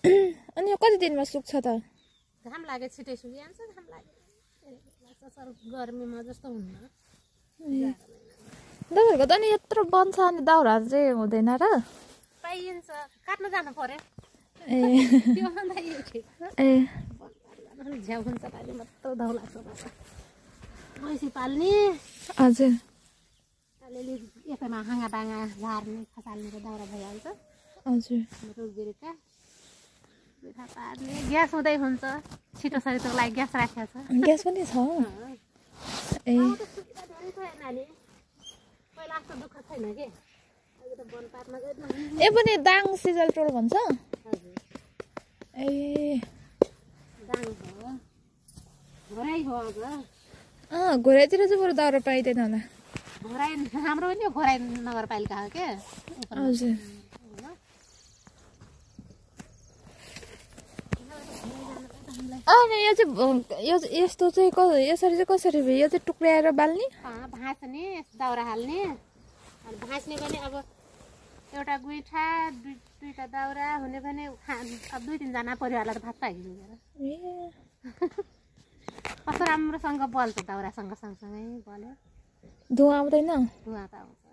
अनि यो कति दिनमा सुक्छ त घाम लागे छिटै सुकिहाल्छ घाम लागे गर्मीमा जस्तो हुन्न तपाईँहरूको त नि यत्रो बन्छ अनि दाउराहरू चाहिँ हुँदैन र पाइन्छ काट्नु जानु पर्यो ए त्यो भन्दा यो ठिक ए झ्याउ हुन्छ पाली मात्र दाउ लाग्छ भैँसी पाल्ने हजुर अलिअलि एकैमा हाँगाडाँगा झार्ने खसाल्नेको दाउरा भइहाल्छ हजुर रुखबिरुका बिटा पार्ने ग्यास हुँदै हुन्छ छिटो सरिटोको लागि ग्यास राखेको छ ग्यास पनि छ ए धेरै छ नानी पहिला जस्तो दुःख छैन के अहिले त वन पार्न गएन ए पनि दाङ सिजलटोल भन्छ हजुर ए दाङ हो घोराइ हो अब घोराइतिर चाहिँ बरु दाउरा पाइँदैन होला घोराइ हाम्रो पनि यो घोराइ नगरपालिका हो के हजुर अनि यो चाहिँ यस्तो चाहिँ यसरी चाहिँ कसरी भयो यो चाहिँ टुक्राएर बाल्ने भाँच्ने दाउरा हाल्ने अनि भाँच्ने भने अब एउटा गुइठा दुईटा दाउरा हुने भने अब 2-3 जना परिवारलाई त भात पाइदिनु कस्तो राम्रोसँग बल्छ दाउरासँग सँगसँगै बल्यो धुवा आउँदैन धुवा त आउँछ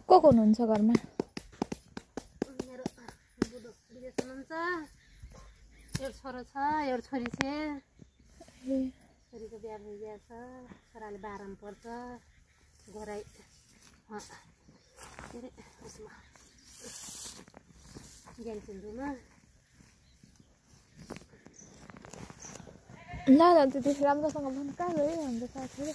को हुनुहुन्छ घरमा मेरो बुढो विदेश हुनुहुन्छ एउटा छोरो छ एउटा छोरी छ छोरीको बिहा भइगएको छ छोराले 12मा पढ्छ घोराइ के अरे उसमा ज्ञानसिन्धुमा ल ल त्यति राम्रोसँग भन्नु कहाँ गयो हाम्रो साथीहरू